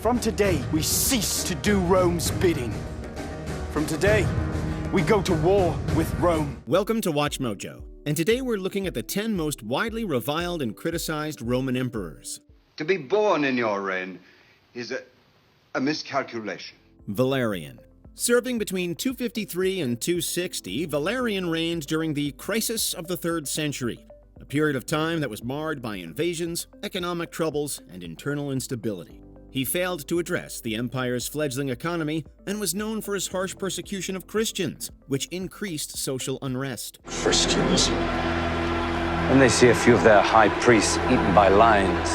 From today, we cease to do Rome's bidding. From today, we go to war with Rome. Welcome to Watch Mojo, and today we're looking at the 10 most widely reviled and criticized Roman emperors. To be born in your reign is a miscalculation. Valerian. Serving between 253 and 260, Valerian reigned during the crisis of the 3rd century, a period of time that was marred by invasions, economic troubles, and internal instability. He failed to address the empire's fledgling economy and was known for his harsh persecution of Christians, which increased social unrest. Christians. When they see a few of their high priests eaten by lions,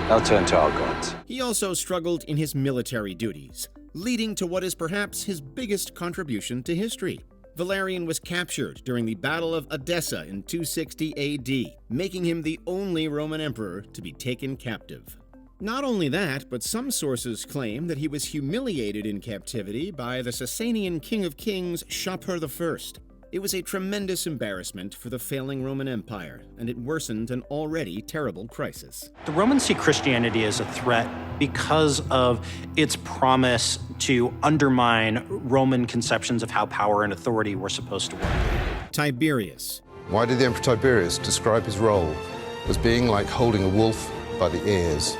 they'll turn to our gods. He also struggled in his military duties, leading to what is perhaps his biggest contribution to history. Valerian was captured during the Battle of Edessa in 260 AD, making him the only Roman emperor to be taken captive. Not only that, but some sources claim that he was humiliated in captivity by the Sasanian King of Kings, Shapur I. It was a tremendous embarrassment for the failing Roman Empire, and it worsened an already terrible crisis. The Romans see Christianity as a threat because of its promise to undermine Roman conceptions of how power and authority were supposed to work. Tiberius. Why did the Emperor Tiberius describe his role as being like holding a wolf by the ears?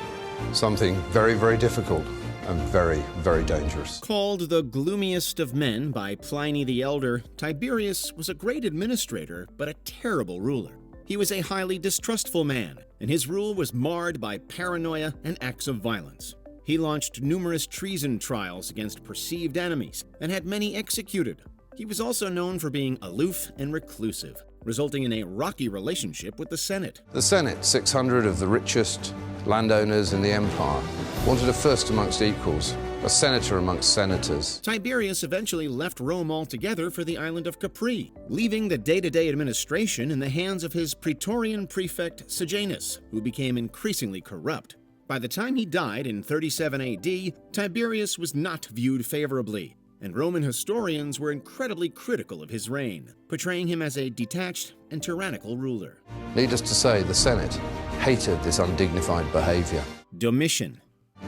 Something very, very difficult and very, very dangerous. Called the gloomiest of men by Pliny the Elder, Tiberius was a great administrator, but a terrible ruler. He was a highly distrustful man, and his rule was marred by paranoia and acts of violence. He launched numerous treason trials against perceived enemies and had many executed. He was also known for being aloof and reclusive, resulting in a rocky relationship with the Senate. The Senate, 600 of the richest landowners in the empire, wanted a first amongst equals, a senator amongst senators. Tiberius eventually left Rome altogether for the island of Capri, leaving the day-to-day administration in the hands of his praetorian prefect Sejanus, who became increasingly corrupt. By the time he died in 37 AD, Tiberius was not viewed favorably, and Roman historians were incredibly critical of his reign, portraying him as a detached and tyrannical ruler. Needless to say, the Senate hated this undignified behavior. Domitian.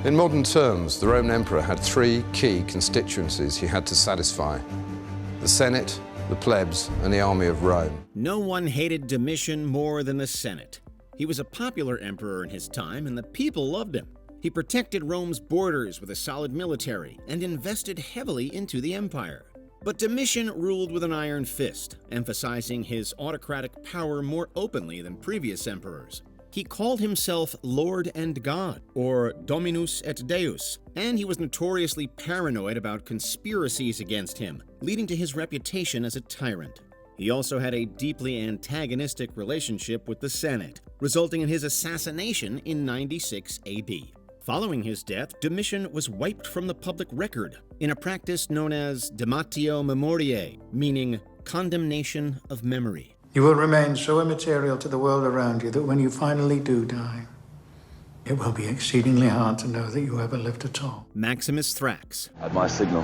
In modern terms, the Roman emperor had 3 key constituencies he had to satisfy: the Senate, the plebs, and the army of Rome. No one hated Domitian more than the Senate. He was a popular emperor in his time, and the people loved him. He protected Rome's borders with a solid military and invested heavily into the empire. But Domitian ruled with an iron fist, emphasizing his autocratic power more openly than previous emperors. He called himself Lord and God, or Dominus et Deus, and he was notoriously paranoid about conspiracies against him, leading to his reputation as a tyrant. He also had a deeply antagonistic relationship with the Senate, resulting in his assassination in 96 AD. Following his death, Domitian was wiped from the public record in a practice known as damnatio memoriae, meaning condemnation of memory. You will remain so immaterial to the world around you that when you finally do die, it will be exceedingly hard to know that you ever lived at all. Maximus Thrax. At my signal,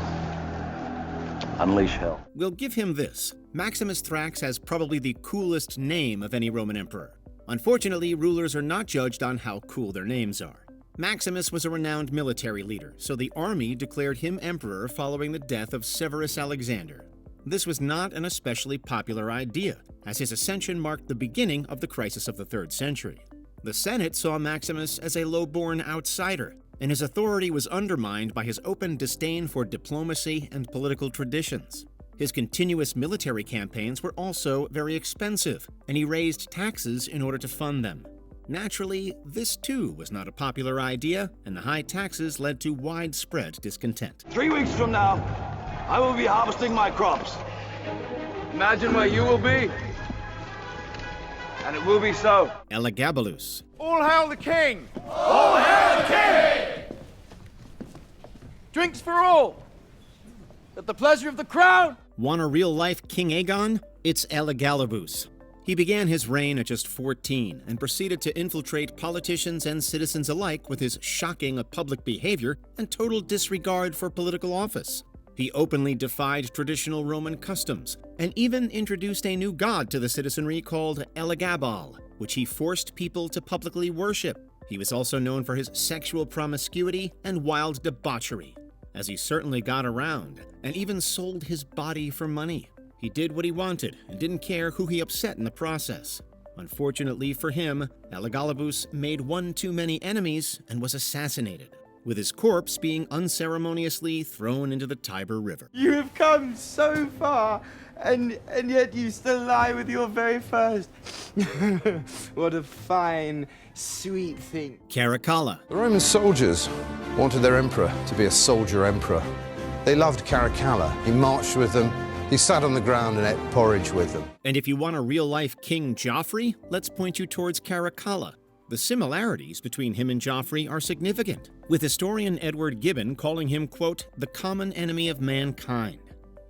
unleash hell. We'll give him this. Maximus Thrax has probably the coolest name of any Roman emperor. Unfortunately, rulers are not judged on how cool their names are. Maximus was a renowned military leader, so the army declared him emperor following the death of Severus Alexander. This was not an especially popular idea, as his ascension marked the beginning of the crisis of the 3rd century. The Senate saw Maximus as a low-born outsider, and his authority was undermined by his open disdain for diplomacy and political traditions. His continuous military campaigns were also very expensive, and he raised taxes in order to fund them. Naturally, this too was not a popular idea, and the high taxes led to widespread discontent. 3 weeks from now, I will be harvesting my crops. Imagine where you will be, and it will be so. Elagabalus. All hail the king! All hail the king! Drinks for all! At the pleasure of the crown! Want a real-life King Aegon? It's Elagabalus. He began his reign at just 14 and proceeded to infiltrate politicians and citizens alike with his shocking public behavior and total disregard for political office. He openly defied traditional Roman customs and even introduced a new god to the citizenry called Elagabal, which he forced people to publicly worship. He was also known for his sexual promiscuity and wild debauchery, as he certainly got around and even sold his body for money. He did what he wanted and didn't care who he upset in the process. Unfortunately for him, Elagabalus made one too many enemies and was assassinated, with his corpse being unceremoniously thrown into the Tiber River. You have come so far, and yet you still lie with your very first. What a fine, sweet thing. Kacala. The Roman soldiers wanted their emperor to be a soldier emperor. They loved Kacala. He marched with them. He sat on the ground and ate porridge with them. And if you want a real-life King Joffrey, let's point you towards Kacala. The similarities between him and Joffrey are significant, with historian Edward Gibbon calling him, quote, the common enemy of mankind.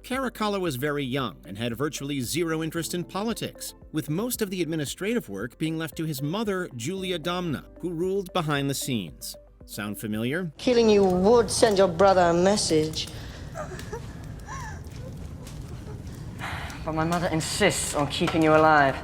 Kacala was very young and had virtually zero interest in politics, with most of the administrative work being left to his mother, Julia Domna, who ruled behind the scenes. Sound familiar? Killing you would send your brother a message. But my mother insists on keeping you alive.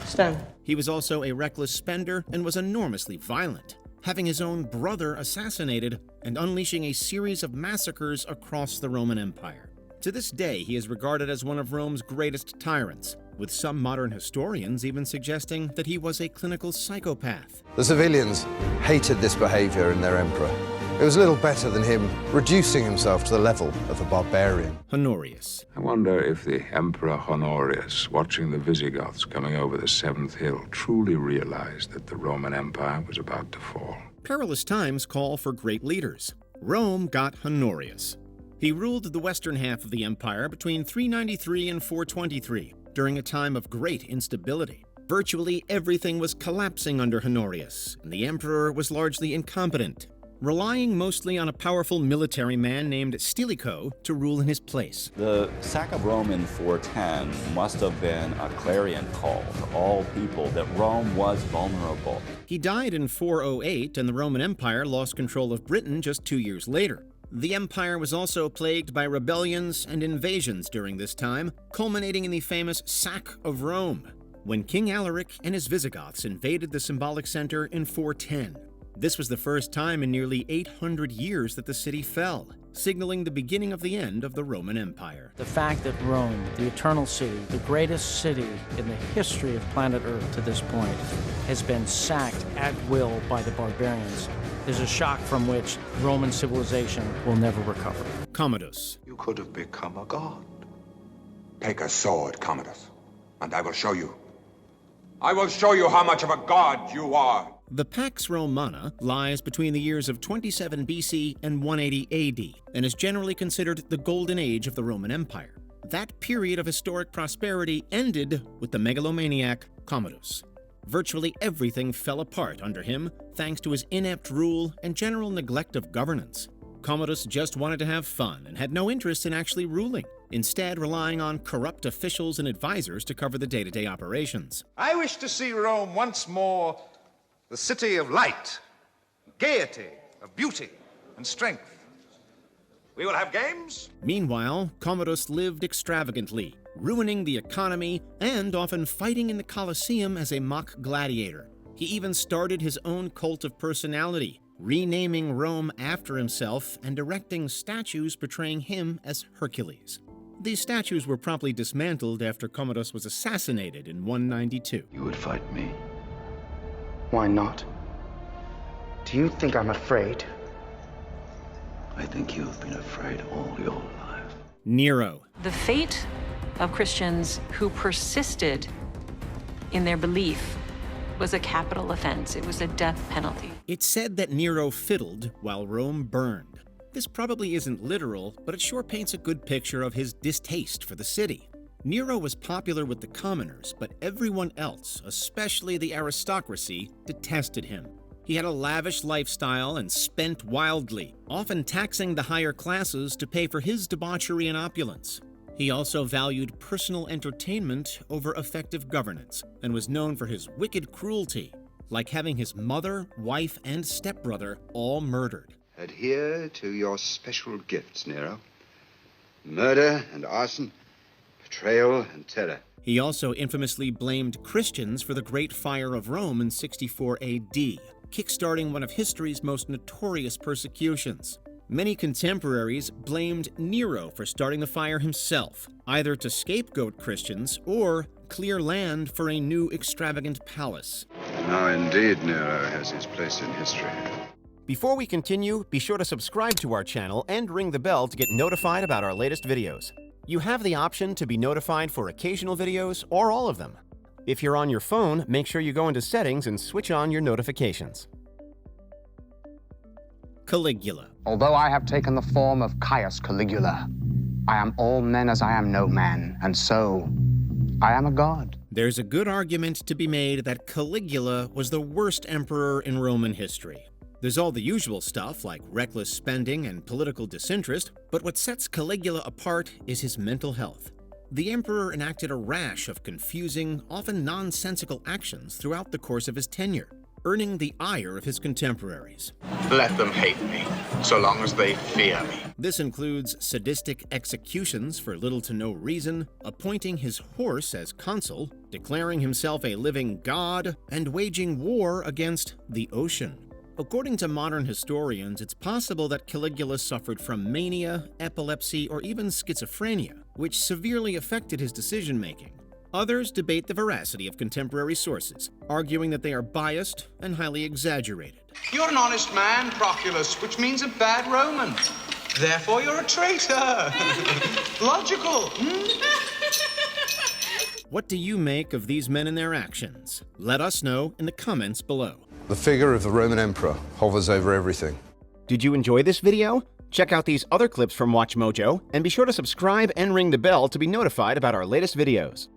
Stand. He was also a reckless spender and was enormously violent, having his own brother assassinated and unleashing a series of massacres across the Roman Empire. To this day, he is regarded as one of Rome's greatest tyrants, with some modern historians even suggesting that he was a clinical psychopath. The civilians hated this behavior in their emperor. It was little better than him reducing himself to the level of a barbarian. Honorius. I wonder if the Emperor Honorius, watching the Visigoths coming over the Seventh Hill, truly realized that the Roman Empire was about to fall. Perilous times call for great leaders. Rome got Honorius. He ruled the western half of the empire between 393 and 423, during a time of great instability. Virtually everything was collapsing under Honorius, and the emperor was largely incompetent, relying mostly on a powerful military man named Stilicho to rule in his place. The sack of Rome in 410 must have been a clarion call to all people that Rome was vulnerable. He died in 408, and the Roman Empire lost control of Britain just 2 years later. The empire was also plagued by rebellions and invasions during this time, culminating in the famous Sack of Rome, when King Alaric and his Visigoths invaded the symbolic center in 410. This was the first time in nearly 800 years that the city fell, signaling the beginning of the end of the Roman Empire. The fact that Rome, the eternal city, the greatest city in the history of planet Earth to this point, has been sacked at will by the barbarians is a shock from which Roman civilization will never recover. Commodus. You could have become a god. Take a sword, Commodus, and I will show you. I will show you how much of a god you are. The Pax Romana lies between the years of 27 BC and 180 AD, and is generally considered the golden age of the Roman Empire. That period of historic prosperity ended with the megalomaniac Commodus. Virtually everything fell apart under him, thanks to his inept rule and general neglect of governance. Commodus just wanted to have fun and had no interest in actually ruling, instead relying on corrupt officials and advisors to cover the day-to-day operations. I wish to see Rome once more the city of light, gaiety, of beauty, and strength. We will have games. Meanwhile, Commodus lived extravagantly, ruining the economy and often fighting in the Colosseum as a mock gladiator. He even started his own cult of personality, renaming Rome after himself and erecting statues portraying him as Hercules. These statues were promptly dismantled after Commodus was assassinated in 192. You would fight me? Why not? Do you think I'm afraid? I think you've been afraid all your life. Nero. The fate of Christians who persisted in their belief was a capital offense. It was a death penalty. It's said that Nero fiddled while Rome burned. This probably isn't literal, but it sure paints a good picture of his distaste for the city. Nero was popular with the commoners, but everyone else, especially the aristocracy, detested him. He had a lavish lifestyle and spent wildly, often taxing the higher classes to pay for his debauchery and opulence. He also valued personal entertainment over effective governance, and was known for his wicked cruelty, like having his mother, wife, and stepbrother all murdered. Adhere to your special gifts, Nero. Murder and arson, betrayal and terror. He also infamously blamed Christians for the Great Fire of Rome in 64 AD, kickstarting one of history's most notorious persecutions. Many contemporaries blamed Nero for starting the fire himself, either to scapegoat Christians or clear land for a new extravagant palace. Now indeed Nero has his place in history. Before we continue, be sure to subscribe to our channel and ring the bell to get notified about our latest videos. You have the option to be notified for occasional videos or all of them. If you're on your phone, make sure you go into Settings and switch on your notifications. Caligula. Although I have taken the form of Caius Caligula, I am all men as I am no man, and so I am a god. There's a good argument to be made that Caligula was the worst emperor in Roman history. There's all the usual stuff like reckless spending and political disinterest, but what sets Caligula apart is his mental health. The emperor enacted a rash of confusing, often nonsensical actions throughout the course of his tenure, earning the ire of his contemporaries. Let them hate me, so long as they fear me. This includes sadistic executions for little to no reason, appointing his horse as consul, declaring himself a living god, and waging war against the ocean. According to modern historians, it's possible that Caligula suffered from mania, epilepsy, or even schizophrenia, which severely affected his decision-making. Others debate the veracity of contemporary sources, arguing that they are biased and highly exaggerated. You're an honest man, Proculus, which means a bad Roman. Therefore, you're a traitor. Logical. What do you make of these men and their actions? Let us know in the comments below. The figure of the Roman emperor hovers over everything. Did you enjoy this video? Check out these other clips from WatchMojo, and be sure to subscribe and ring the bell to be notified about our latest videos.